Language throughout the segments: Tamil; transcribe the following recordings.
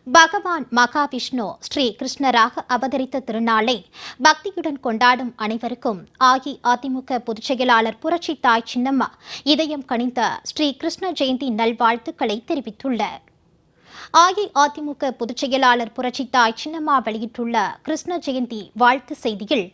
பகவான் மகாவிஷ்ணு ஸ்ரீ கிருஷ்ணராக அவதரித்த திருநாளை பக்தியுடன் கொண்டாடும் அனைவருக்கும் அஇஅதிமுக பொதுச் செயலாளர் புரட்சி தாய் சின்னம்மா இதயம் கனிந்த ஸ்ரீ கிருஷ்ண ஜெயந்தி நல்வாழ்த்துக்களை தெரிவித்துள்ளார். அஇஅதிமுக பொதுச் செயலாளர் புரட்சி தாய் சின்னம்மா வெளியிட்டுள்ள கிருஷ்ண ஜெயந்தி வாழ்த்து செய்தியில்,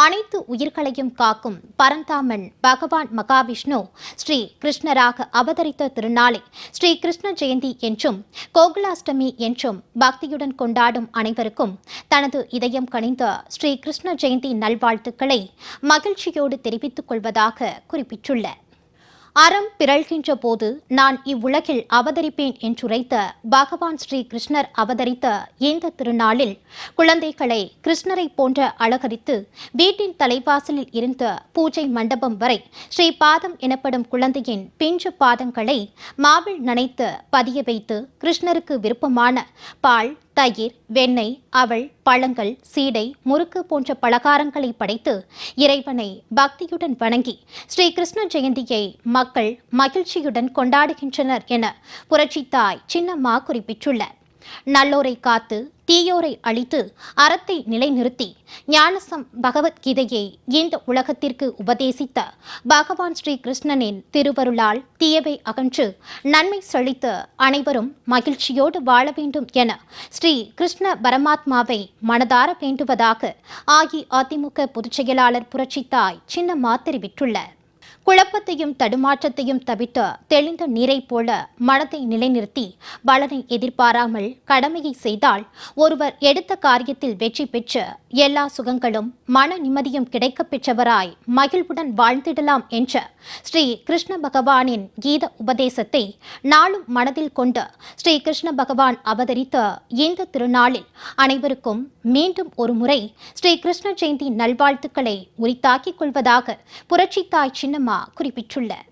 அனைத்து உயிர்களையும் காக்கும் பரந்தாமன் பகவான் மகாவிஷ்ணு ஸ்ரீ கிருஷ்ணராக அவதரித்த திருநாளை ஸ்ரீ கிருஷ்ண ஜெயந்தி என்றும் கோகுலாஷ்டமி என்றும் பக்தியுடன் கொண்டாடும் அனைவருக்கும் தனது இதயம் கனிந்த ஸ்ரீ கிருஷ்ண ஜெயந்தி நல்வாழ்த்துக்களை மகிழ்ச்சியோடு தெரிவித்துக் கொள்வதாக குறிப்பிட்டுள்ளார். அறம் பிறழ்கின்ற போது நான் இவ்வுலகில் அவதரிப்பேன் என்றுரைத்த பகவான் ஸ்ரீ கிருஷ்ணர் அவதரித்த இந்த திருநாளில் குழந்தைகளை கிருஷ்ணரை போன்ற அலங்கரித்து வீட்டின் தலைவாசலில் இருந்த பூஜை மண்டபம் வரை ஸ்ரீ பாதம் எனப்படும் குழந்தையின் பிஞ்சு பாதங்களை மாவில் நனைத்து பதிய வைத்து கிருஷ்ணருக்கு விருப்பமான பால், தயிர், வெண்ணெய், அவல், பழங்கள், சீடை, முறுக்கு போன்ற பலகாரங்களை படைத்து இறைவனை பக்தியுடன் வணங்கி ஸ்ரீ கிருஷ்ண ஜெயந்தியை மக்கள் மகிழ்ச்சியுடன் கொண்டாடுகின்றனர் என புரட்சி தாய் சின்னம்மா குறிப்பிட்டுள்ளார். நல்லோரை காத்து தீயோரை அழித்து அறத்தை நிலைநிறுத்தி ஞானசம் பகவத்கீதையை இந்த உலகத்திற்கு உபதேசித்த பகவான் ஸ்ரீ கிருஷ்ணனின் திருவருளால் தீயவை அகன்று நன்மை செழித்து அனைவரும் மகிழ்ச்சியோடு வாழ வேண்டும் என ஸ்ரீ கிருஷ்ண பரமாத்மாவை மனதார வேண்டுவதாக அஇஅதிமுக பொதுச் செயலாளர் புரட்சி தாய் சின்னம்மா தெரிவித்துள்ளார். குழப்பத்தையும் தடுமாற்றத்தையும் தவிர்த்து தெளிந்த நீரைப் போல மனதை நிலைநிறுத்தி பலனை எதிர்பாராமல் கடமையை செய்தால் ஒருவர் எடுத்த காரியத்தில் வெற்றி பெற்று எல்லா சுகங்களும் மன நிம்மதியும் கிடைக்கப் பெற்றவராய் மகிழ்வுடன் வாழ்ந்திடலாம் என்ற ஸ்ரீ கிருஷ்ண பகவானின் கீத உபதேசத்தை நாளும் மனதில் கொண்டு ஸ்ரீ கிருஷ்ண பகவான் அவதரித்த இந்த திருநாளில் அனைவருக்கும் மீண்டும் ஒரு முறை ஸ்ரீ கிருஷ்ண ஜெயந்தி நல்வாழ்த்துக்களை உரித்தாக்கிக் கொள்வதாக புரட்சி தாய் சின்னம்மா குறிப்பிட்டுள்ளார்.